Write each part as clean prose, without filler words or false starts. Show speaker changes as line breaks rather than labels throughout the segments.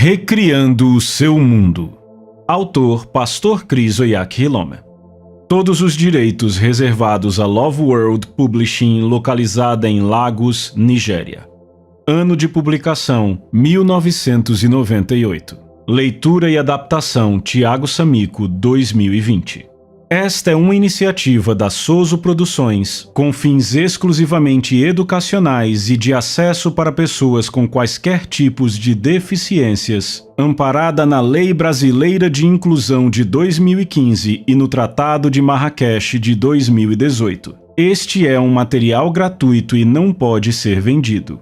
Recriando o seu mundo. Autor Pastor Chris Oyaki-Hilome. Todos os direitos reservados a Love World Publishing, localizada em Lagos, Nigéria. Ano de publicação: 1998. Leitura e adaptação: Tiago Samico, 2020. Esta é uma iniciativa da Soso Produções, com fins exclusivamente educacionais e de acesso para pessoas com quaisquer tipos de deficiências, amparada na Lei Brasileira de Inclusão de 2015 e no Tratado de Marrakech de 2018. Este é um material gratuito e não pode ser vendido.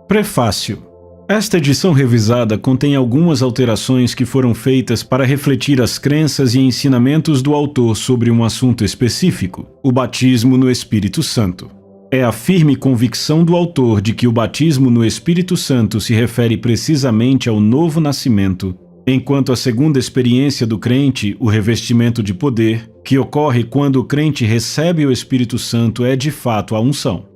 Prefácio. Esta edição revisada contém algumas alterações que foram feitas para refletir as crenças e ensinamentos do autor sobre um assunto específico, o batismo no Espírito Santo. É a firme convicção do autor de que o batismo no Espírito Santo se refere precisamente ao novo nascimento, enquanto a segunda experiência do crente, o revestimento de poder, que ocorre quando o crente recebe o Espírito Santo, é de fato a unção.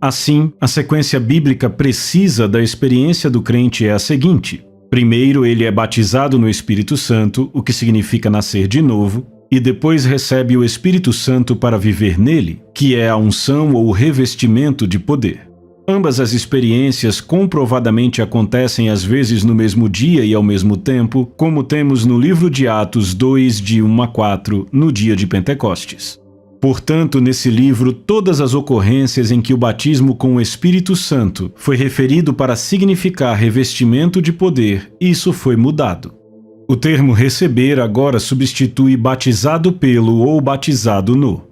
Assim, a sequência bíblica precisa da experiência do crente é a seguinte: primeiro ele é batizado no Espírito Santo, o que significa nascer de novo, e depois recebe o Espírito Santo para viver nele, que é a unção ou revestimento de poder. Ambas as experiências comprovadamente acontecem às vezes no mesmo dia e ao mesmo tempo, como temos no livro de Atos 2, de 1 a 4, no dia de Pentecostes. Portanto, nesse livro, todas as ocorrências em que o batismo com o Espírito Santo foi referido para significar revestimento de poder, isso foi mudado. O termo receber agora substitui batizado pelo ou batizado no.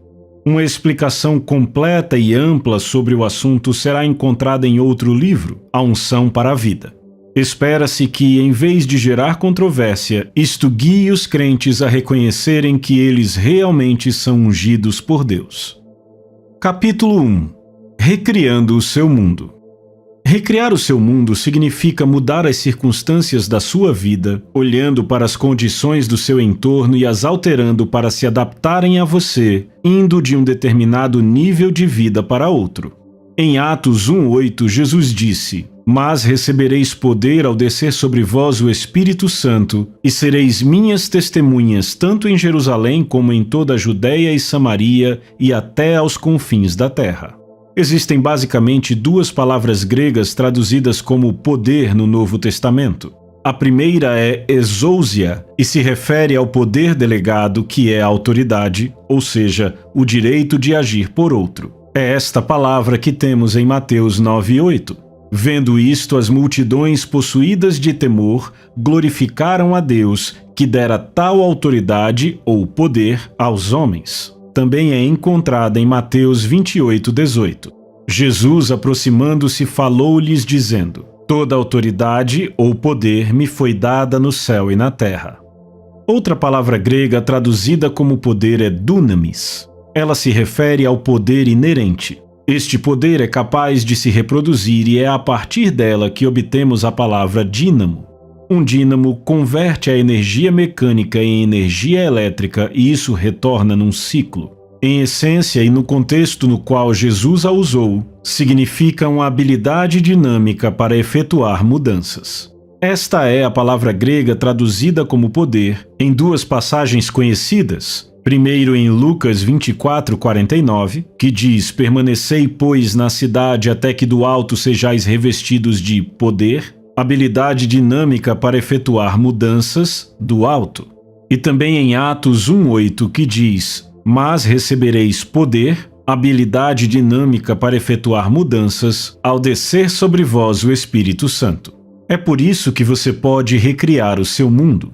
Uma explicação completa e ampla sobre o assunto será encontrada em outro livro, A Unção para a Vida. Espera-se que, em vez de gerar controvérsia, isto guie os crentes a reconhecerem que eles realmente são ungidos por Deus. Capítulo 1. Recriando o seu mundo. Recriar o seu mundo significa mudar as circunstâncias da sua vida, olhando para as condições do seu entorno e as alterando para se adaptarem a você, indo de um determinado nível de vida para outro. Em Atos 1:8, Jesus disse: "Mas recebereis poder ao descer sobre vós o Espírito Santo, e sereis minhas testemunhas tanto em Jerusalém como em toda a Judéia e Samaria e até aos confins da terra." Existem basicamente duas palavras gregas traduzidas como poder no Novo Testamento. A primeira é exousia e se refere ao poder delegado, que é a autoridade, ou seja, o direito de agir por outro. É esta palavra que temos em Mateus 9:8. Vendo isto, as multidões possuídas de temor glorificaram a Deus, que dera tal autoridade ou poder aos homens. Também é encontrada em Mateus 28:18. Jesus, aproximando-se, falou-lhes dizendo: "Toda autoridade ou poder me foi dada no céu e na terra." Outra palavra grega traduzida como poder é dunamis. Ela se refere ao poder inerente. Este poder é capaz de se reproduzir e é a partir dela que obtemos a palavra dínamo. Um dínamo converte a energia mecânica em energia elétrica e isso retorna num ciclo. Em essência e no contexto no qual Jesus a usou, significa uma habilidade dinâmica para efetuar mudanças. Esta é a palavra grega traduzida como poder em duas passagens conhecidas. Primeiro em Lucas 24:49, que diz: "Permanecei, pois, na cidade até que do alto sejais revestidos de poder", habilidade dinâmica para efetuar mudanças do alto. E também em Atos 1:8, que diz: "Mas recebereis poder", habilidade dinâmica para efetuar mudanças, ao descer sobre vós o Espírito Santo. É por isso que você pode recriar o seu mundo.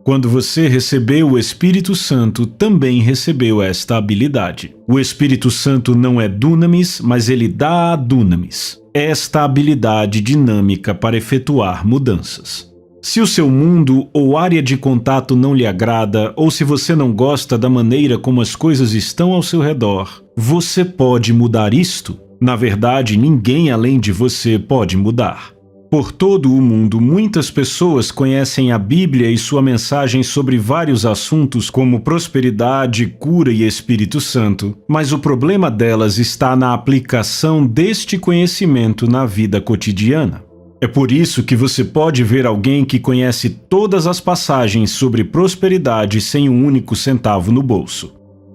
Quando você recebeu o Espírito Santo, também recebeu esta habilidade. O Espírito Santo não é dunamis, mas ele dá a dunamis, esta habilidade dinâmica para efetuar mudanças. Se o seu mundo ou área de contato não lhe agrada, ou se você não gosta da maneira como as coisas estão ao seu redor, você pode mudar isto. Na verdade, ninguém além de você pode mudar. Por todo o mundo, muitas pessoas conhecem a Bíblia e sua mensagem sobre vários assuntos como prosperidade, cura e Espírito Santo, mas o problema delas está na aplicação deste conhecimento na vida cotidiana. É por isso que você pode ver alguém que conhece todas as passagens sobre prosperidade sem um único centavo no bolso.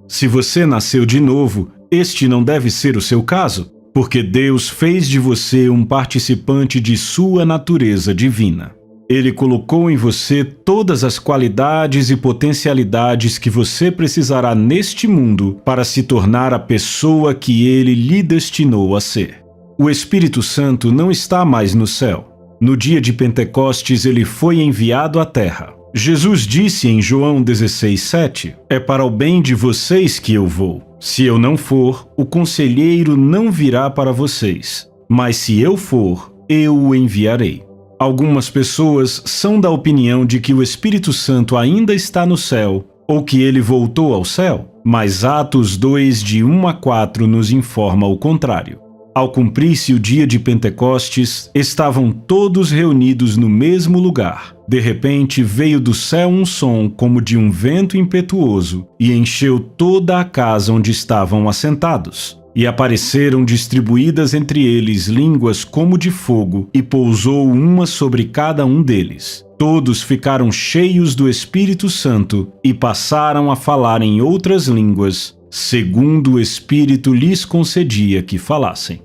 Se você nasceu de novo, este não deve ser o seu caso, porque Deus fez de você um participante de sua natureza divina. Ele colocou em você todas as qualidades e potencialidades que você precisará neste mundo para se tornar a pessoa que Ele lhe destinou a ser. O Espírito Santo não está mais no céu. No dia de Pentecostes, ele foi enviado à terra. Jesus disse em João 16:7: "É para o bem de vocês que eu vou. Se eu não for, o conselheiro não virá para vocês. Mas se eu for, eu o enviarei." Algumas pessoas são da opinião de que o Espírito Santo ainda está no céu ou que ele voltou ao céu, mas Atos 2, de 1 a 4 nos informa o contrário. Ao cumprir-se o dia de Pentecostes, estavam todos reunidos no mesmo lugar. De repente veio do céu um som como de um vento impetuoso e encheu toda a casa onde estavam assentados. E apareceram distribuídas entre eles línguas como de fogo, e pousou uma sobre cada um deles. Todos ficaram cheios do Espírito Santo e passaram a falar em outras línguas, segundo o Espírito lhes concedia que falassem.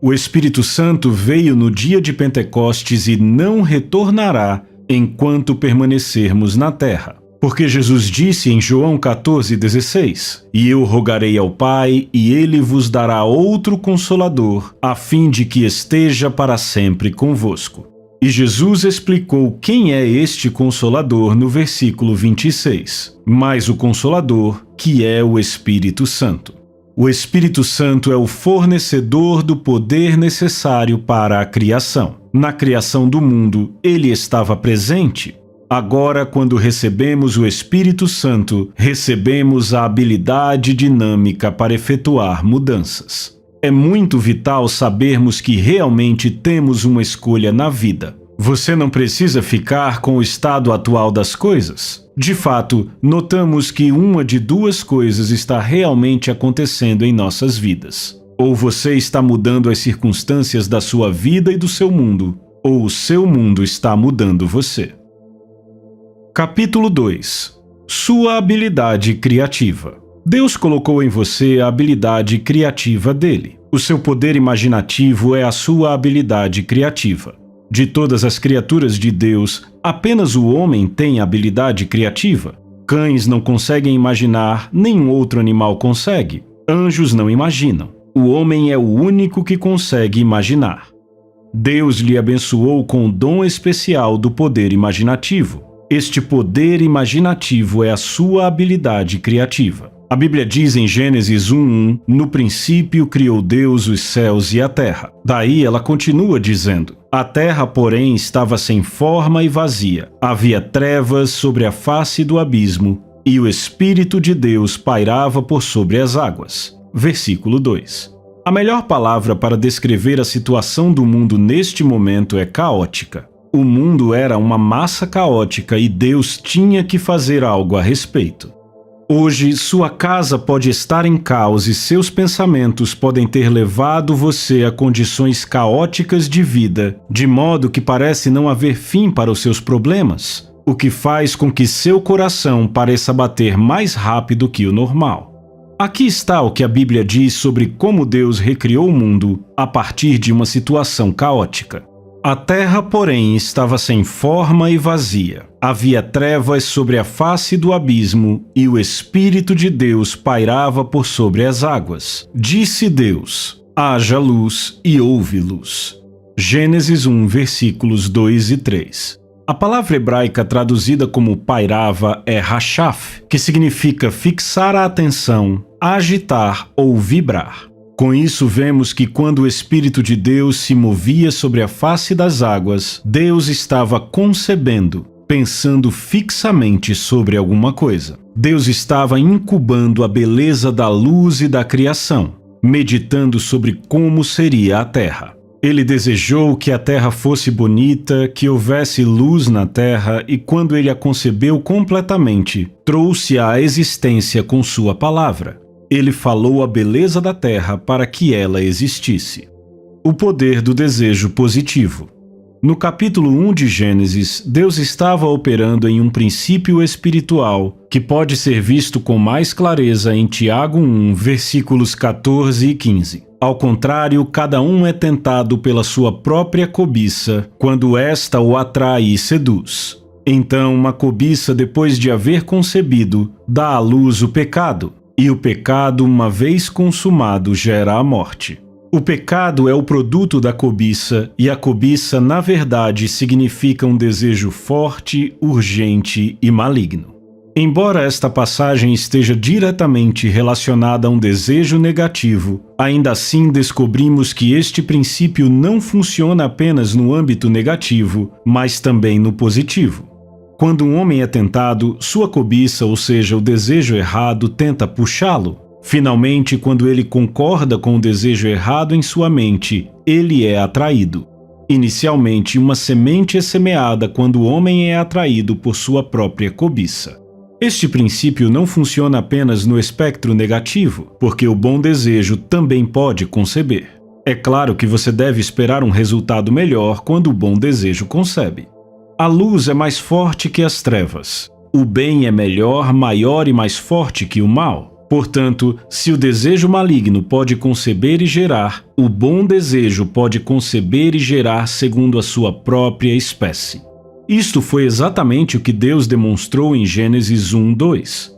O Espírito Santo veio no dia de Pentecostes e não retornará enquanto permanecermos na terra. Porque Jesus disse em João 14,16: "E eu rogarei ao Pai, e Ele vos dará outro Consolador, a fim de que esteja para sempre convosco." E Jesus explicou quem é este Consolador no versículo 26. "Mas o Consolador, que é o Espírito Santo." O Espírito Santo é o fornecedor do poder necessário para a criação. Na criação do mundo, ele estava presente. Agora, quando recebemos o Espírito Santo, recebemos a habilidade dinâmica para efetuar mudanças. É muito vital sabermos que realmente temos uma escolha na vida. Você não precisa ficar com o estado atual das coisas. De fato, notamos que uma de duas coisas está realmente acontecendo em nossas vidas. Ou você está mudando as circunstâncias da sua vida e do seu mundo, ou o seu mundo está mudando você. Capítulo 2. Sua habilidade criativa. Deus colocou em você a habilidade criativa dele. O seu poder imaginativo é a sua habilidade criativa. De todas as criaturas de Deus, apenas o homem tem habilidade criativa. Cães não conseguem imaginar, nenhum outro animal consegue. Anjos não imaginam. O homem é o único que consegue imaginar. Deus lhe abençoou com o dom especial do poder imaginativo. Este poder imaginativo é a sua habilidade criativa. A Bíblia diz em Gênesis 1:1: "No princípio criou Deus os céus e a terra." Daí ela continua dizendo: "A terra, porém, estava sem forma e vazia. Havia trevas sobre a face do abismo, e o Espírito de Deus pairava por sobre as águas." Versículo 2. A melhor palavra para descrever a situação do mundo neste momento é caótica. O mundo era uma massa caótica e Deus tinha que fazer algo a respeito. Hoje, sua casa pode estar em caos e seus pensamentos podem ter levado você a condições caóticas de vida, de modo que parece não haver fim para os seus problemas, o que faz com que seu coração pareça bater mais rápido que o normal. Aqui está o que a Bíblia diz sobre como Deus recriou o mundo a partir de uma situação caótica. A terra, porém, estava sem forma e vazia. Havia trevas sobre a face do abismo, e o Espírito de Deus pairava por sobre as águas. Disse Deus: "Haja luz", e houve luz. Gênesis 1, versículos 2 e 3. A palavra hebraica traduzida como pairava é rachaf, que significa fixar a atenção, agitar ou vibrar. Com isso, vemos que quando o Espírito de Deus se movia sobre a face das águas, Deus estava concebendo, pensando fixamente sobre alguma coisa. Deus estava incubando a beleza da luz e da criação, meditando sobre como seria a terra. Ele desejou que a terra fosse bonita, que houvesse luz na terra, e quando ele a concebeu completamente, trouxe-a à existência com sua palavra. Ele falou a beleza da terra para que ela existisse. O poder do desejo positivo. No capítulo 1 de Gênesis, Deus estava operando em um princípio espiritual que pode ser visto com mais clareza em Tiago 1, versículos 14 e 15. Ao contrário, cada um é tentado pela sua própria cobiça, quando esta o atrai e seduz. Então, uma cobiça, depois de haver concebido, dá à luz o pecado, e o pecado, uma vez consumado, gera a morte. O pecado é o produto da cobiça, e a cobiça, na verdade, significa um desejo forte, urgente e maligno. Embora esta passagem esteja diretamente relacionada a um desejo negativo, ainda assim descobrimos que este princípio não funciona apenas no âmbito negativo, mas também no positivo. Quando um homem é tentado, sua cobiça, ou seja, o desejo errado, tenta puxá-lo. Finalmente, quando ele concorda com o desejo errado em sua mente, ele é atraído. Inicialmente, uma semente é semeada quando o homem é atraído por sua própria cobiça. Este princípio não funciona apenas no espectro negativo, porque o bom desejo também pode conceber. É claro que você deve esperar um resultado melhor quando o bom desejo concebe. A luz é mais forte que as trevas. O bem é melhor, maior e mais forte que o mal. Portanto, se o desejo maligno pode conceber e gerar, o bom desejo pode conceber e gerar segundo a sua própria espécie. Isto foi exatamente o que Deus demonstrou em Gênesis 1:2.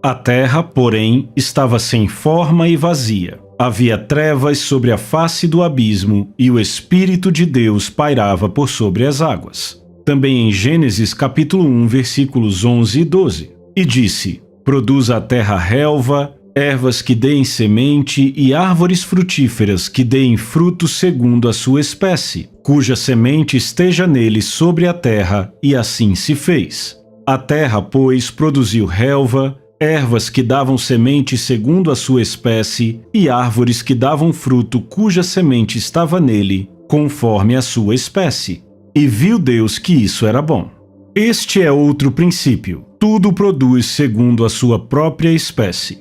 A terra, porém, estava sem forma e vazia. Havia trevas sobre a face do abismo e o Espírito de Deus pairava por sobre as águas. Também em Gênesis capítulo 1, versículos 11 e 12. E disse: produz a terra relva, ervas que deem semente e árvores frutíferas que deem fruto segundo a sua espécie, cuja semente esteja nele sobre a terra, e assim se fez. A terra, pois, produziu relva, ervas que davam semente segundo a sua espécie, e árvores que davam fruto cuja semente estava nele, conforme a sua espécie. E viu Deus que isso era bom. Este é outro princípio. Tudo produz segundo a sua própria espécie.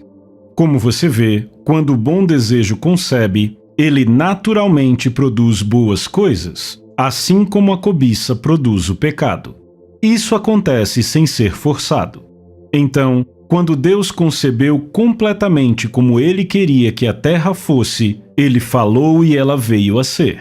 Como você vê, quando o bom desejo concebe, ele naturalmente produz boas coisas, assim como a cobiça produz o pecado. Isso acontece sem ser forçado. Então, quando Deus concebeu completamente como ele queria que a terra fosse, ele falou e ela veio a ser.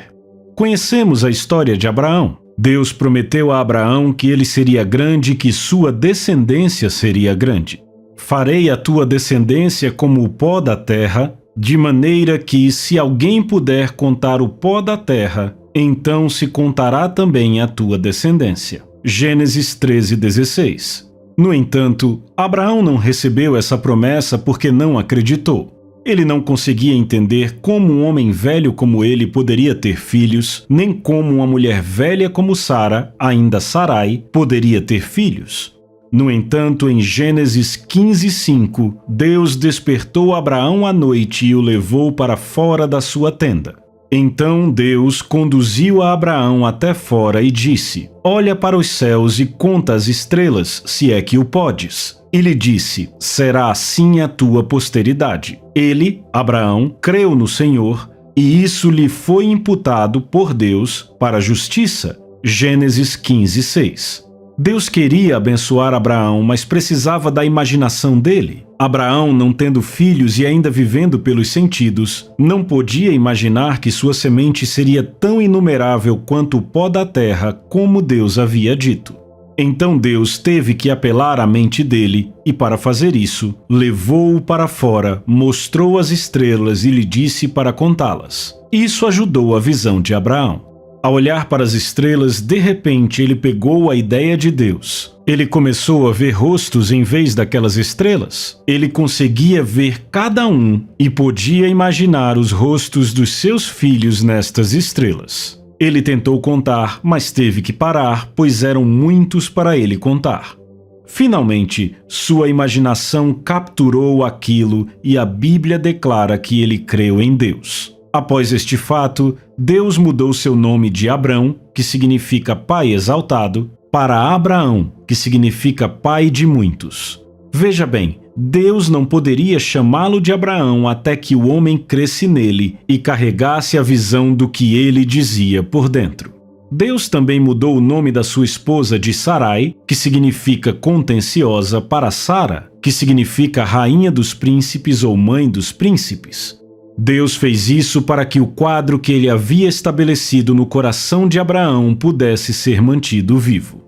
Conhecemos a história de Abraão. Deus prometeu a Abraão que ele seria grande e que sua descendência seria grande. Farei a tua descendência como o pó da terra, de maneira que, se alguém puder contar o pó da terra, então se contará também a tua descendência. Gênesis 13:16. No entanto, Abraão não recebeu essa promessa porque não acreditou. Ele não conseguia entender como um homem velho como ele poderia ter filhos, nem como uma mulher velha como Sara, ainda Sarai, poderia ter filhos. No entanto, em Gênesis 15:5, Deus despertou Abraão à noite e o levou para fora da sua tenda. Então Deus conduziu a Abraão até fora e disse: olha para os céus e conta as estrelas, se é que o podes. E lhe disse: será assim a tua posteridade. Ele, Abraão, creu no Senhor, e isso lhe foi imputado por Deus para a justiça. Gênesis 15:6. Deus queria abençoar Abraão, mas precisava da imaginação dele. Abraão, não tendo filhos e ainda vivendo pelos sentidos, não podia imaginar que sua semente seria tão inumerável quanto o pó da terra, como Deus havia dito. Então Deus teve que apelar à mente dele, e para fazer isso, levou-o para fora, mostrou as estrelas e lhe disse para contá-las. Isso ajudou a visão de Abraão. Ao olhar para as estrelas, de repente ele pegou a ideia de Deus. Ele começou a ver rostos em vez daquelas estrelas. Ele conseguia ver cada um e podia imaginar os rostos dos seus filhos nestas estrelas. Ele tentou contar, mas teve que parar, pois eram muitos para ele contar. Finalmente, sua imaginação capturou aquilo e a Bíblia declara que ele creu em Deus. Após este fato, Deus mudou seu nome de Abrão, que significa pai exaltado, para Abraão, que significa pai de muitos. Veja bem, Deus não poderia chamá-lo de Abraão até que o homem cresce nele e carregasse a visão do que ele dizia por dentro. Deus também mudou o nome da sua esposa de Sarai, que significa contenciosa, para Sara, que significa rainha dos príncipes ou mãe dos príncipes. Deus fez isso para que o quadro que ele havia estabelecido no coração de Abraão pudesse ser mantido vivo.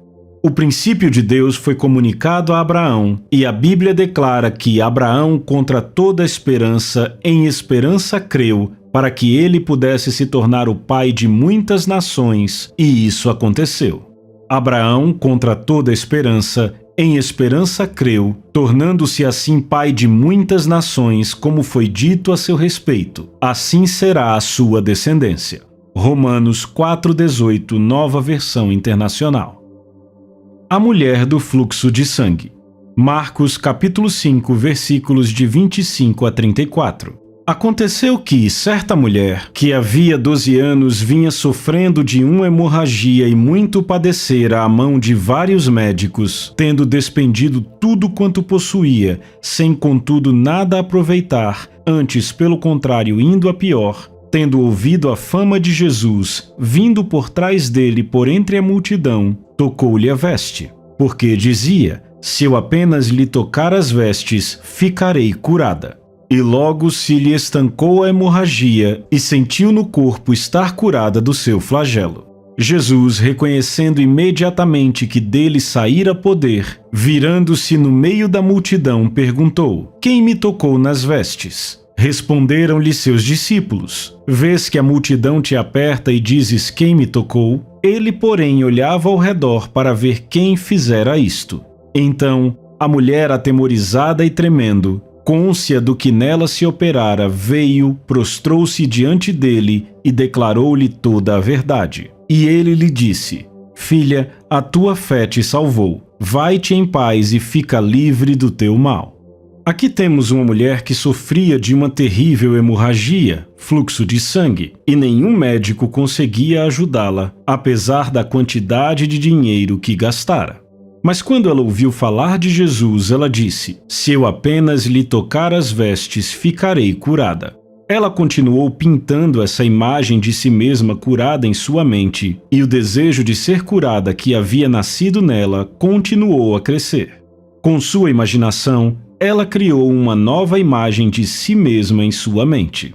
O princípio de Deus foi comunicado a Abraão, e a Bíblia declara que Abraão, contra toda esperança, em esperança creu, para que ele pudesse se tornar o pai de muitas nações, e isso aconteceu. Abraão, contra toda esperança, em esperança creu, tornando-se assim pai de muitas nações, como foi dito a seu respeito. Assim será a sua descendência. Romanos 4,18, Nova Versão Internacional. A mulher do fluxo de sangue. Marcos capítulo 5, versículos de 25 a 34. Aconteceu que certa mulher, que havia 12 anos vinha sofrendo de uma hemorragia e muito padecera à mão de vários médicos, tendo despendido tudo quanto possuía, sem contudo nada aproveitar, antes pelo contrário indo a pior, tendo ouvido a fama de Jesus, vindo por trás dele por entre a multidão, tocou-lhe a veste, porque dizia: se eu apenas lhe tocar as vestes, ficarei curada. E logo se lhe estancou a hemorragia e sentiu no corpo estar curada do seu flagelo. Jesus, reconhecendo imediatamente que dele saíra poder, virando-se no meio da multidão, perguntou: quem me tocou nas vestes? Responderam-lhe seus discípulos: vês que a multidão te aperta e dizes: quem me tocou? Ele, porém, olhava ao redor para ver quem fizera isto. Então, a mulher, atemorizada e tremendo, cônscia do que nela se operara, veio, prostrou-se diante dele e declarou-lhe toda a verdade. E ele lhe disse: filha, a tua fé te salvou. Vai-te em paz e fica livre do teu mal. Aqui temos uma mulher que sofria de uma terrível hemorragia, fluxo de sangue, e nenhum médico conseguia ajudá-la, apesar da quantidade de dinheiro que gastara. Mas quando ela ouviu falar de Jesus, ela disse: se eu apenas lhe tocar as vestes, ficarei curada. Ela continuou pintando essa imagem de si mesma curada em sua mente, e o desejo de ser curada que havia nascido nela continuou a crescer. Com sua imaginação, ela criou uma nova imagem de si mesma em sua mente.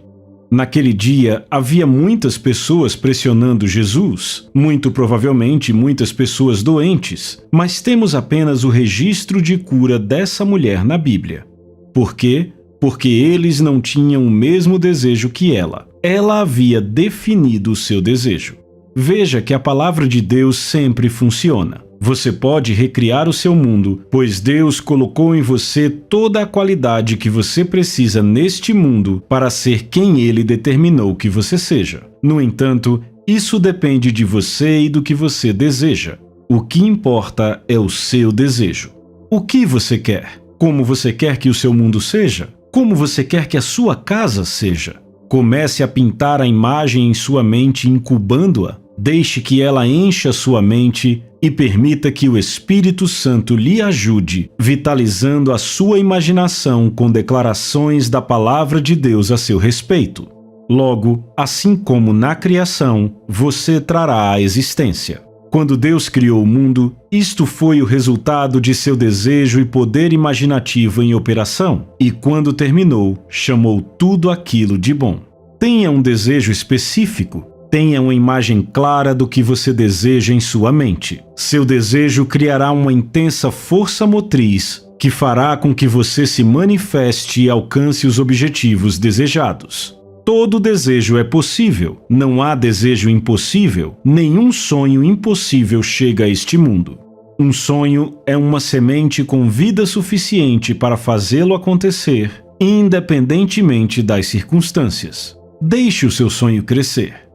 Naquele dia, havia muitas pessoas pressionando Jesus, muito provavelmente muitas pessoas doentes, mas temos apenas o registro de cura dessa mulher na Bíblia. Por quê? Porque eles não tinham o mesmo desejo que ela. Ela havia definido o seu desejo. Veja que a palavra de Deus sempre funciona. Você pode recriar o seu mundo, pois Deus colocou em você toda a qualidade que você precisa neste mundo para ser quem Ele determinou que você seja. No entanto, isso depende de você e do que você deseja. O que importa é o seu desejo. O que você quer? Como você quer que o seu mundo seja? Como você quer que a sua casa seja? Comece a pintar a imagem em sua mente, incubando-a. Deixe que ela encha sua mente e permita que o Espírito Santo lhe ajude, vitalizando a sua imaginação com declarações da palavra de Deus a seu respeito. Logo, assim como na criação, você trará à existência. Quando Deus criou o mundo, isto foi o resultado de seu desejo e poder imaginativo em operação, e quando terminou, chamou tudo aquilo de bom. Tenha um desejo específico. Tenha uma imagem clara do que você deseja em sua mente. Seu desejo criará uma intensa força motriz que fará com que você se manifeste e alcance os objetivos desejados. Todo desejo é possível. Não há desejo impossível. Nenhum sonho impossível chega a este mundo. Um sonho é uma semente com vida suficiente para fazê-lo acontecer, independentemente das circunstâncias. Deixe o seu sonho crescer.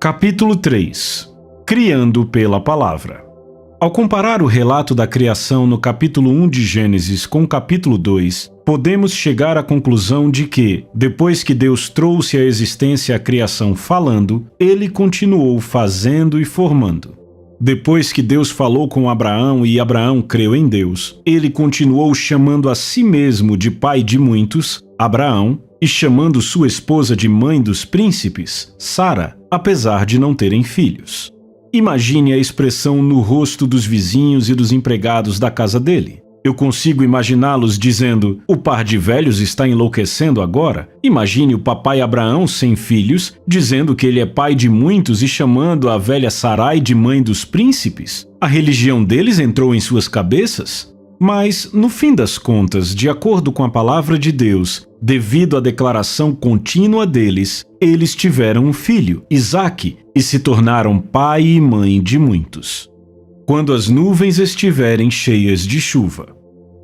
Capítulo 3. Criando pela Palavra. Ao comparar o relato da criação no capítulo 1 de Gênesis com o capítulo 2, podemos chegar à conclusão de que, depois que Deus trouxe à existência a criação falando, ele continuou fazendo e formando. Depois que Deus falou com Abraão e Abraão creu em Deus, ele continuou chamando a si mesmo de pai de muitos, Abraão, e chamando sua esposa de mãe dos príncipes, Sara, apesar de não terem filhos. Imagine a expressão no rosto dos vizinhos e dos empregados da casa dele. Eu consigo imaginá-los dizendo: o par de velhos está enlouquecendo agora. Imagine o papai Abraão sem filhos, dizendo que ele é pai de muitos e chamando a velha Sarai de mãe dos príncipes. A religião deles entrou em suas cabeças? Mas, no fim das contas, de acordo com a palavra de Deus, devido à declaração contínua deles, eles tiveram um filho, Isaque, e se tornaram pai e mãe de muitos. Quando as nuvens estiverem cheias de chuva.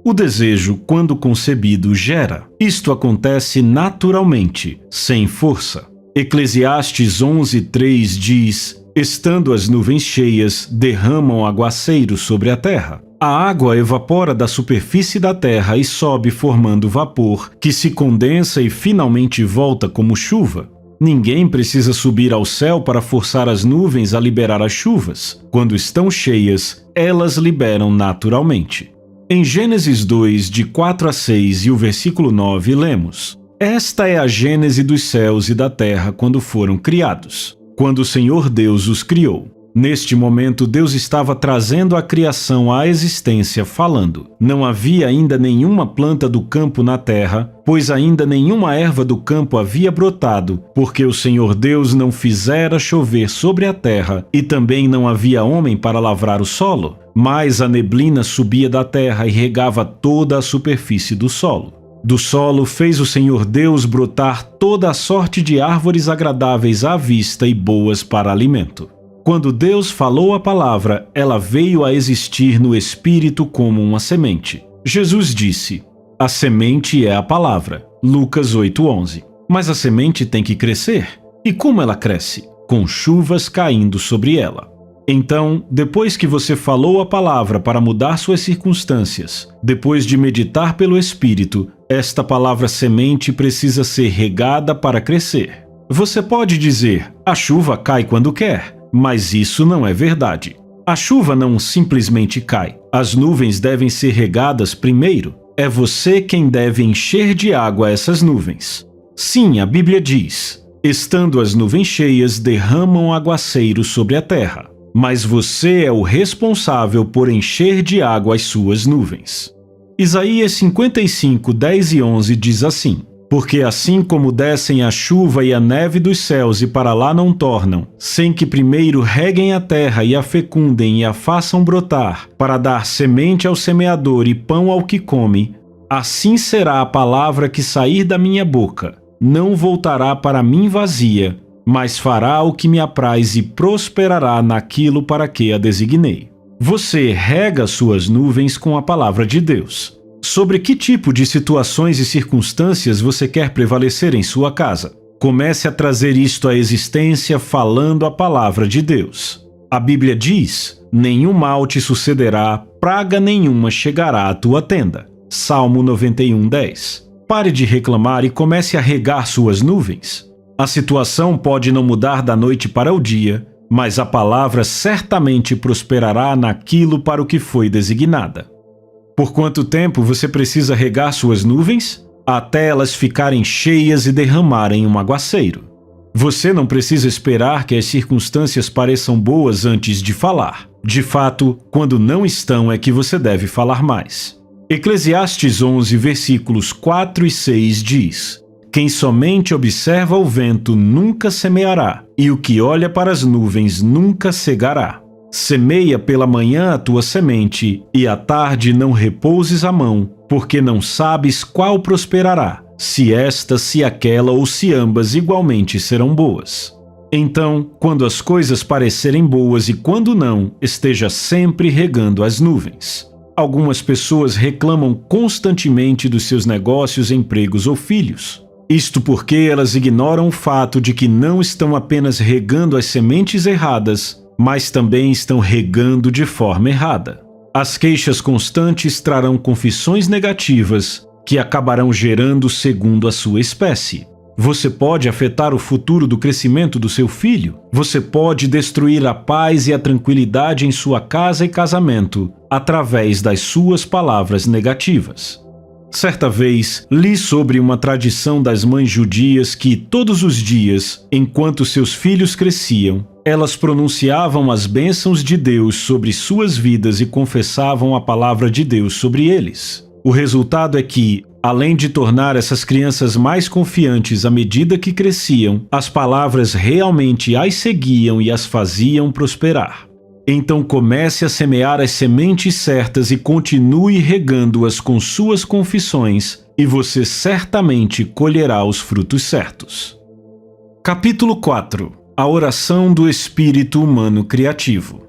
O desejo, quando concebido, gera. Isto acontece naturalmente, sem força. Eclesiastes 11:3 diz: estando as nuvens cheias, derramam aguaceiro sobre a terra. A água evapora da superfície da terra e sobe formando vapor, que se condensa e finalmente volta como chuva. Ninguém precisa subir ao céu para forçar as nuvens a liberar as chuvas. Quando estão cheias, elas liberam naturalmente. Em Gênesis 2, de 4 a 6 e o versículo 9, lemos: esta é a gênese dos céus e da terra quando foram criados, quando o Senhor Deus os criou. Neste momento, Deus estava trazendo a criação à existência, falando: não havia ainda nenhuma planta do campo na terra, pois ainda nenhuma erva do campo havia brotado, porque o Senhor Deus não fizera chover sobre a terra, e também não havia homem para lavrar o solo, mas a neblina subia da terra e regava toda a superfície do solo. Do solo fez o Senhor Deus brotar toda a sorte de árvores agradáveis à vista e boas para alimento. Quando Deus falou a palavra, ela veio a existir no Espírito como uma semente. Jesus disse: a semente é a palavra. Lucas 8:11. Mas a semente tem que crescer. E como ela cresce? Com chuvas caindo sobre ela. Então, depois que você falou a palavra para mudar suas circunstâncias, depois de meditar pelo Espírito, esta palavra semente precisa ser regada para crescer. Você pode dizer: a chuva cai quando quer. Mas isso não é verdade. A chuva não simplesmente cai. As nuvens devem ser regadas primeiro. É você quem deve encher de água essas nuvens. Sim, a Bíblia diz: estando as nuvens cheias, derramam aguaceiro sobre a terra. Mas você é o responsável por encher de água as suas nuvens. Isaías 55, 10 e 11 diz assim: porque assim como descem a chuva e a neve dos céus e para lá não tornam, sem que primeiro reguem a terra e a fecundem e a façam brotar, para dar semente ao semeador e pão ao que come, assim será a palavra que sair da minha boca. Não voltará para mim vazia, mas fará o que me apraz e prosperará naquilo para que a designei. Você rega suas nuvens com a palavra de Deus. Sobre que tipo de situações e circunstâncias você quer prevalecer em sua casa? Comece a trazer isto à existência falando a palavra de Deus. A Bíblia diz: nenhum mal te sucederá, praga nenhuma chegará à tua tenda. Salmo 91:10. Pare de reclamar e comece a regar suas nuvens. A situação pode não mudar da noite para o dia, mas a palavra certamente prosperará naquilo para o que foi designada. Por quanto tempo você precisa regar suas nuvens? Até elas ficarem cheias e derramarem um aguaceiro. Você não precisa esperar que as circunstâncias pareçam boas antes de falar. De fato, quando não estão é que você deve falar mais. Eclesiastes 11, versículos 4 e 6 diz: quem somente observa o vento nunca semeará, e o que olha para as nuvens nunca cegará. Semeia pela manhã a tua semente, e à tarde não repouses a mão, porque não sabes qual prosperará, se esta, se aquela ou se ambas igualmente serão boas. Então, quando as coisas parecerem boas e quando não, esteja sempre regando as nuvens. Algumas pessoas reclamam constantemente dos seus negócios, empregos ou filhos. Isto porque elas ignoram o fato de que não estão apenas regando as sementes erradas, mas também estão regando de forma errada. As queixas constantes trarão confissões negativas que acabarão gerando segundo a sua espécie. Você pode afetar o futuro do crescimento do seu filho. Você pode destruir a paz e a tranquilidade em sua casa e casamento através das suas palavras negativas. Certa vez, li sobre uma tradição das mães judias que, todos os dias, enquanto seus filhos cresciam, elas pronunciavam as bênçãos de Deus sobre suas vidas e confessavam a palavra de Deus sobre eles. O resultado é que, além de tornar essas crianças mais confiantes à medida que cresciam, as palavras realmente as seguiam e as faziam prosperar. Então comece a semear as sementes certas e continue regando-as com suas confissões, e você certamente colherá os frutos certos. Capítulo 4. A oração do espírito humano criativo.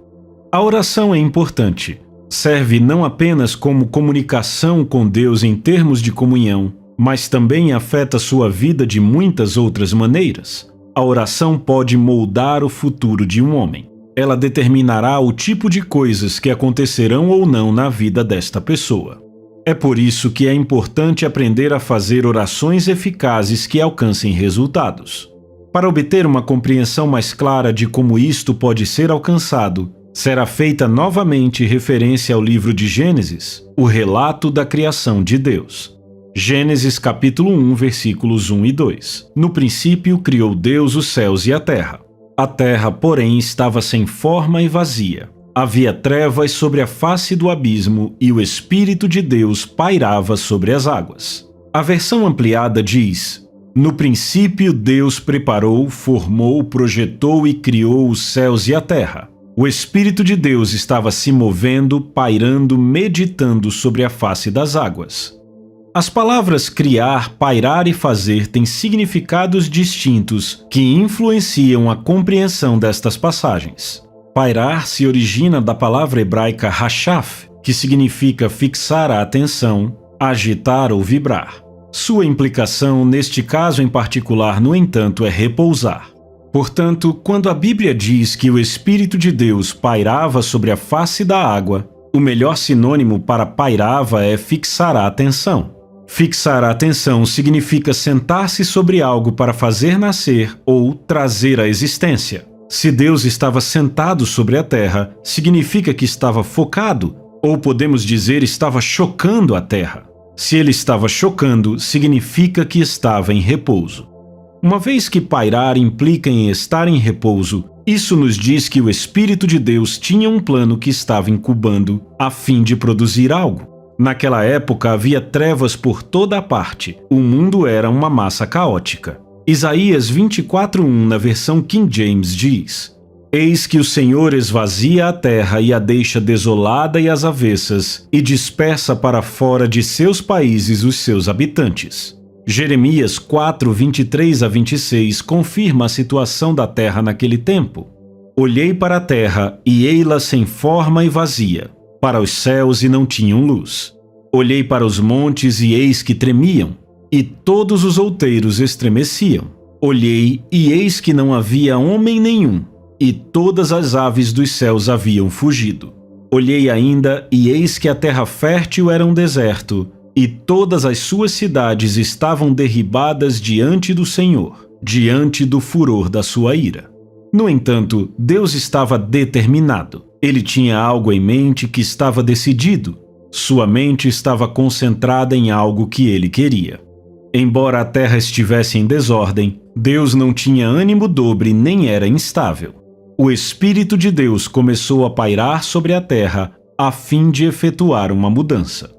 A oração é importante. Serve não apenas como comunicação com Deus em termos de comunhão, mas também afeta sua vida de muitas outras maneiras. A oração pode moldar o futuro de um homem. Ela determinará o tipo de coisas que acontecerão ou não na vida desta pessoa. É por isso que é importante aprender a fazer orações eficazes que alcancem resultados. Para obter uma compreensão mais clara de como isto pode ser alcançado, será feita novamente referência ao livro de Gênesis, o relato da criação de Deus. Gênesis capítulo 1, versículos 1 e 2. No princípio criou Deus os céus e a terra. A terra, porém, estava sem forma e vazia. Havia trevas sobre a face do abismo e o Espírito de Deus pairava sobre as águas. A versão ampliada diz: no princípio Deus preparou, formou, projetou e criou os céus e a terra. O Espírito de Deus estava se movendo, pairando, meditando sobre a face das águas. As palavras criar, pairar e fazer têm significados distintos que influenciam a compreensão destas passagens. Pairar se origina da palavra hebraica hashaf, que significa fixar a atenção, agitar ou vibrar. Sua implicação, neste caso em particular, no entanto, é repousar. Portanto, quando a Bíblia diz que o Espírito de Deus pairava sobre a face da água, o melhor sinônimo para pairava é fixar a atenção. Fixar a atenção significa sentar-se sobre algo para fazer nascer ou trazer à existência. Se Deus estava sentado sobre a terra, significa que estava focado, ou podemos dizer estava chocando a terra. Se ele estava chocando, significa que estava em repouso. Uma vez que pairar implica em estar em repouso, isso nos diz que o Espírito de Deus tinha um plano que estava incubando a fim de produzir algo. Naquela época havia trevas por toda a parte. O mundo era uma massa caótica. Isaías 24:1 na versão King James diz: Eis que o Senhor esvazia a terra e a deixa desolada e às avessas, e dispersa para fora de seus países os seus habitantes. Jeremias 4:23-26 confirma a situação da terra naquele tempo. Olhei para a terra, e ei-la sem forma e vazia, para os céus e não tinham luz. Olhei para os montes e eis que tremiam, e todos os outeiros estremeciam. Olhei e eis que não havia homem nenhum, e todas as aves dos céus haviam fugido. Olhei ainda e eis que a terra fértil era um deserto, e todas as suas cidades estavam derribadas diante do Senhor, diante do furor da sua ira. No entanto, Deus estava determinado. Ele tinha algo em mente que estava decidido. Sua mente estava concentrada em algo que ele queria. Embora a terra estivesse em desordem, Deus não tinha ânimo dobre nem era instável. O Espírito de Deus começou a pairar sobre a terra a fim de efetuar uma mudança.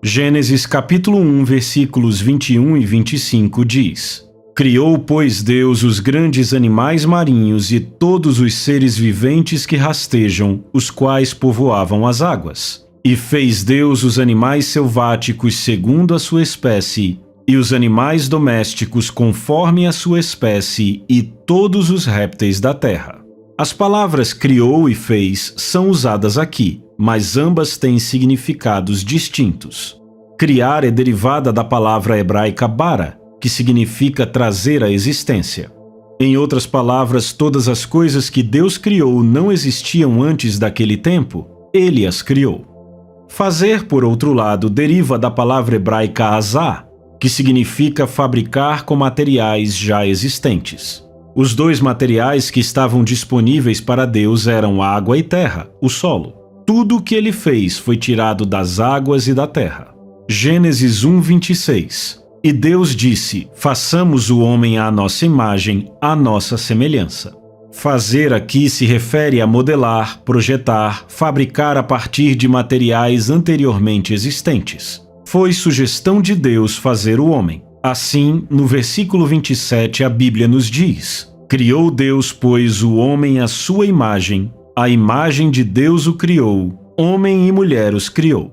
Gênesis capítulo 1, versículos 21 e 25 diz: Criou, pois, Deus os grandes animais marinhos e todos os seres viventes que rastejam, os quais povoavam as águas. E fez Deus os animais selváticos segundo a sua espécie, e os animais domésticos conforme a sua espécie, e todos os répteis da terra. As palavras criou e fez são usadas aqui, mas ambas têm significados distintos. Criar é derivada da palavra hebraica bara, que significa trazer à existência. Em outras palavras, todas as coisas que Deus criou não existiam antes daquele tempo, Ele as criou. Fazer, por outro lado, deriva da palavra hebraica azá, que significa fabricar com materiais já existentes. Os dois materiais que estavam disponíveis para Deus eram água e terra, o solo. Tudo o que ele fez foi tirado das águas e da terra. Gênesis 1:26. E Deus disse: façamos o homem à nossa imagem, à nossa semelhança. Fazer aqui se refere a modelar, projetar, fabricar a partir de materiais anteriormente existentes. Foi sugestão de Deus fazer o homem. Assim, no versículo 27, a Bíblia nos diz: criou Deus, pois, o homem à sua imagem, a imagem de Deus o criou, homem e mulher os criou.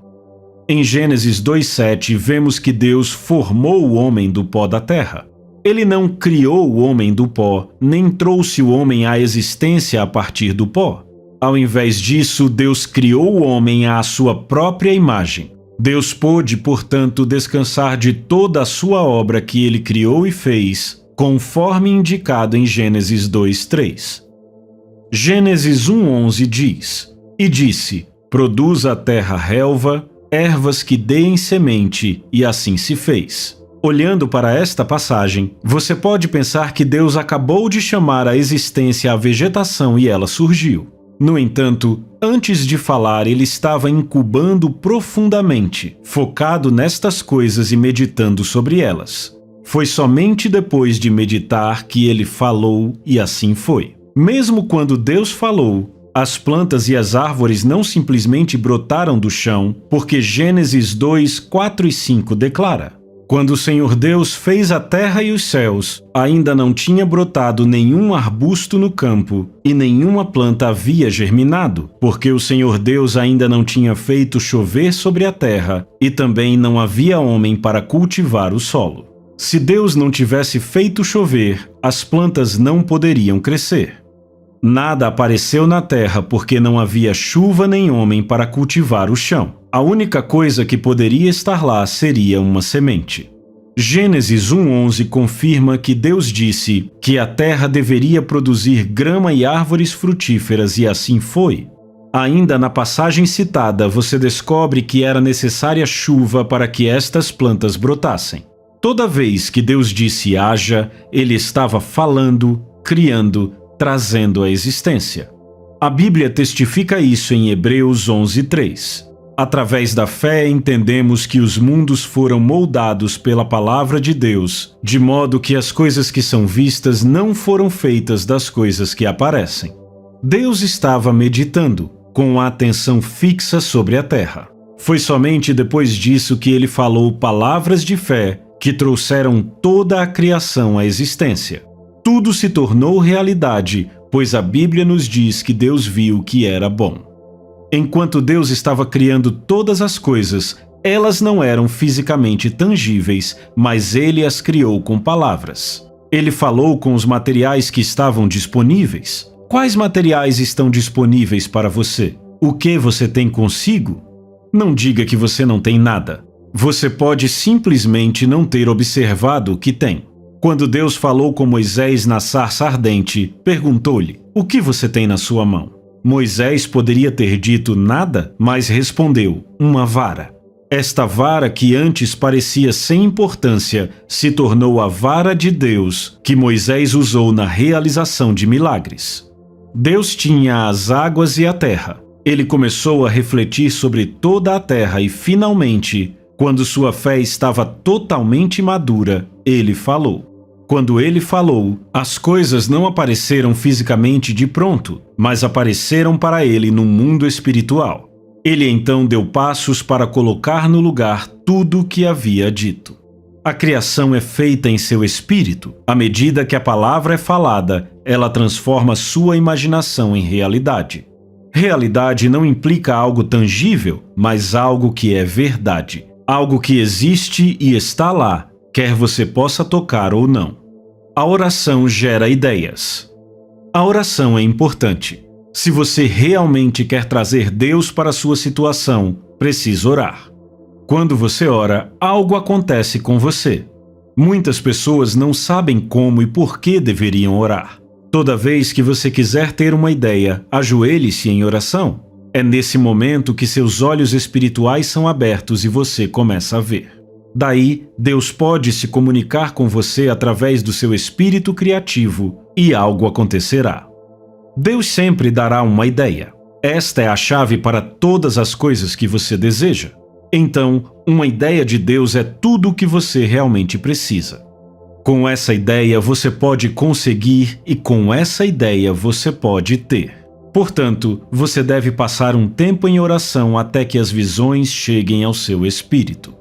Em Gênesis 2:7, vemos que Deus formou o homem do pó da terra. Ele não criou o homem do pó, nem trouxe o homem à existência a partir do pó. Ao invés disso, Deus criou o homem à sua própria imagem. Deus pôde, portanto, descansar de toda a sua obra que ele criou e fez, conforme indicado em Gênesis 2:3. Gênesis 1:11 diz: E disse: produza a terra relva, ervas que deem semente, e assim se fez. Olhando para esta passagem, você pode pensar que Deus acabou de chamar à existência a vegetação e ela surgiu. No entanto, antes de falar, ele estava incubando profundamente, focado nestas coisas e meditando sobre elas. Foi somente depois de meditar que ele falou, e assim foi. Mesmo quando Deus falou, as plantas e as árvores não simplesmente brotaram do chão, porque Gênesis 2:4 e 5 declara: quando o Senhor Deus fez a terra e os céus, ainda não tinha brotado nenhum arbusto no campo, e nenhuma planta havia germinado, porque o Senhor Deus ainda não tinha feito chover sobre a terra, e também não havia homem para cultivar o solo. Se Deus não tivesse feito chover, as plantas não poderiam crescer. Nada apareceu na terra porque não havia chuva nem homem para cultivar o chão. A única coisa que poderia estar lá seria uma semente. Gênesis 1:11 confirma que Deus disse que a terra deveria produzir grama e árvores frutíferas, e assim foi. Ainda na passagem citada, você descobre que era necessária chuva para que estas plantas brotassem. Toda vez que Deus disse haja, ele estava falando, criando, trazendo à existência. A Bíblia testifica isso em Hebreus 11:3. Através da fé entendemos que os mundos foram moldados pela palavra de Deus, de modo que as coisas que são vistas não foram feitas das coisas que aparecem. Deus estava meditando, com a atenção fixa sobre a terra. Foi somente depois disso que ele falou palavras de fé que trouxeram toda a criação à existência. Tudo se tornou realidade, pois a Bíblia nos diz que Deus viu que era bom. Enquanto Deus estava criando todas as coisas, elas não eram fisicamente tangíveis, mas ele as criou com palavras. Ele falou com os materiais que estavam disponíveis. Quais materiais estão disponíveis para você? O que você tem consigo? Não diga que você não tem nada. Você pode simplesmente não ter observado o que tem. Quando Deus falou com Moisés na sarça ardente, perguntou-lhe: o que você tem na sua mão? Moisés poderia ter dito nada, mas respondeu: uma vara. Esta vara, que antes parecia sem importância, se tornou a vara de Deus, que Moisés usou na realização de milagres. Deus tinha as águas e a terra. Ele começou a refletir sobre toda a terra e, finalmente, quando sua fé estava totalmente madura, ele falou. Quando ele falou, as coisas não apareceram fisicamente de pronto, mas apareceram para ele no mundo espiritual. Ele então deu passos para colocar no lugar tudo o que havia dito. A criação é feita em seu espírito. À medida que a palavra é falada, ela transforma sua imaginação em realidade. Realidade não implica algo tangível, mas algo que é verdade. Algo que existe e está lá, quer você possa tocar ou não. A oração gera ideias. A oração é importante. Se você realmente quer trazer Deus para a sua situação, precisa orar. Quando você ora, algo acontece com você. Muitas pessoas não sabem como e por que deveriam orar. Toda vez que você quiser ter uma ideia, ajoelhe-se em oração. É nesse momento que seus olhos espirituais são abertos e você começa a ver. Daí, Deus pode se comunicar com você através do seu espírito criativo e algo acontecerá. Deus sempre dará uma ideia. Esta é a chave para todas as coisas que você deseja. Então, uma ideia de Deus é tudo o que você realmente precisa. Com essa ideia você pode conseguir e com essa ideia você pode ter. Portanto, você deve passar um tempo em oração até que as visões cheguem ao seu espírito.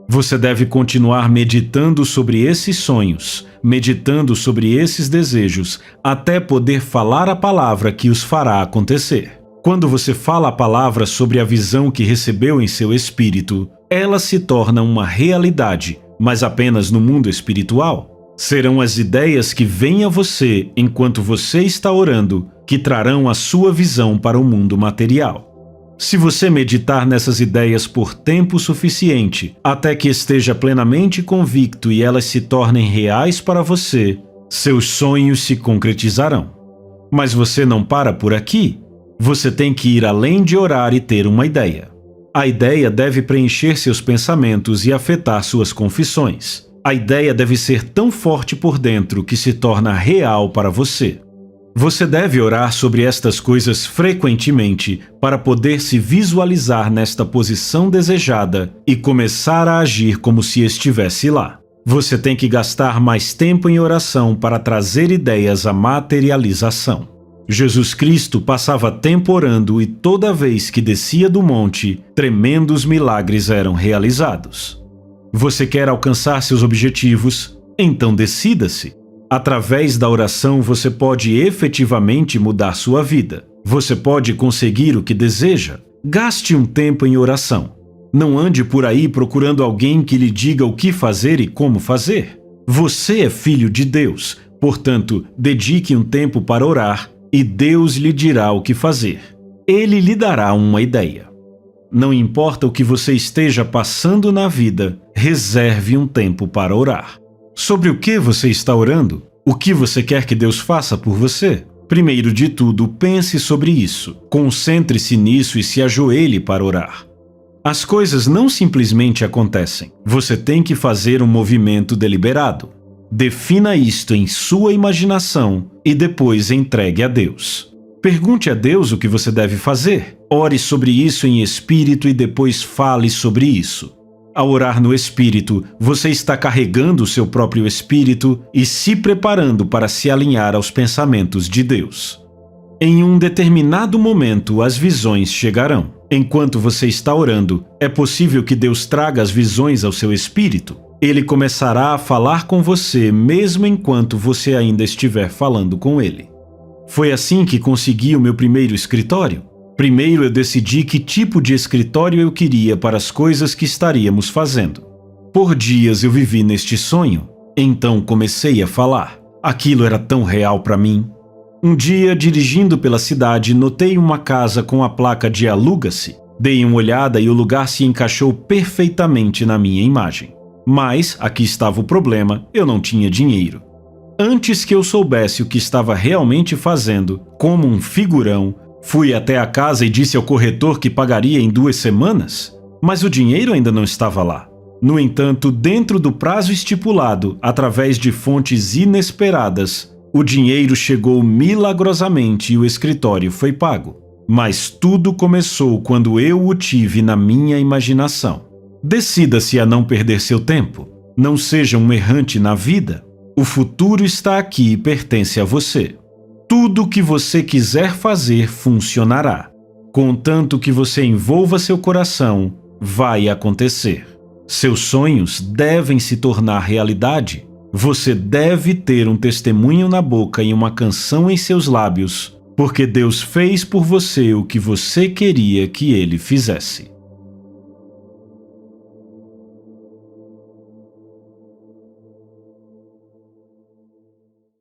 Você deve continuar meditando sobre esses sonhos, meditando sobre esses desejos, até poder falar a palavra que os fará acontecer. Quando você fala a palavra sobre a visão que recebeu em seu espírito, ela se torna uma realidade, mas apenas no mundo espiritual. Serão as ideias que vêm a você enquanto você está orando que trarão a sua visão para o mundo material. Se você meditar nessas ideias por tempo suficiente, até que esteja plenamente convicto e elas se tornem reais para você, seus sonhos se concretizarão. Mas você não para por aqui. Você tem que ir além de orar e ter uma ideia. A ideia deve preencher seus pensamentos e afetar suas confissões. A ideia deve ser tão forte por dentro que se torna real para você. Você deve orar sobre estas coisas frequentemente para poder se visualizar nesta posição desejada e começar a agir como se estivesse lá. Você tem que gastar mais tempo em oração para trazer ideias à materialização. Jesus Cristo passava tempo orando e toda vez que descia do monte, tremendos milagres eram realizados. Você quer alcançar seus objetivos? Então decida-se. Através da oração você pode efetivamente mudar sua vida. Você pode conseguir o que deseja. Gaste um tempo em oração. Não ande por aí procurando alguém que lhe diga o que fazer e como fazer. Você é filho de Deus, portanto, dedique um tempo para orar e Deus lhe dirá o que fazer. Ele lhe dará uma ideia. Não importa o que você esteja passando na vida, reserve um tempo para orar. Sobre o que você está orando? O que você quer que Deus faça por você? Primeiro de tudo, pense sobre isso. Concentre-se nisso e se ajoelhe para orar. As coisas não simplesmente acontecem. Você tem que fazer um movimento deliberado. Defina isto em sua imaginação e depois entregue a Deus. Pergunte a Deus o que você deve fazer. Ore sobre isso em espírito e depois fale sobre isso. Ao orar no espírito, você está carregando o seu próprio espírito e se preparando para se alinhar aos pensamentos de Deus. Em um determinado momento, as visões chegarão. Enquanto você está orando, é possível que Deus traga as visões ao seu espírito. Ele começará a falar com você mesmo enquanto você ainda estiver falando com ele. Foi assim que consegui o meu primeiro escritório. Primeiro eu decidi que tipo de escritório eu queria para as coisas que estaríamos fazendo. Por dias eu vivi neste sonho, então comecei a falar. Aquilo era tão real para mim. Um dia, dirigindo pela cidade, notei uma casa com a placa de aluga-se. Dei uma olhada e o lugar se encaixou perfeitamente na minha imagem. Mas, aqui estava o problema, eu não tinha dinheiro. Antes que eu soubesse o que estava realmente fazendo, como um figurão, fui até a casa e disse ao corretor que pagaria em 2 semanas, mas o dinheiro ainda não estava lá. No entanto, dentro do prazo estipulado, através de fontes inesperadas, o dinheiro chegou milagrosamente e o escritório foi pago. Mas tudo começou quando eu o tive na minha imaginação. Decida-se a não perder seu tempo. Não seja um errante na vida. O futuro está aqui e pertence a você. Tudo o que você quiser fazer funcionará. Contanto que você envolva seu coração, vai acontecer. Seus sonhos devem se tornar realidade. Você deve ter um testemunho na boca e uma canção em seus lábios, porque Deus fez por você o que você queria que Ele fizesse.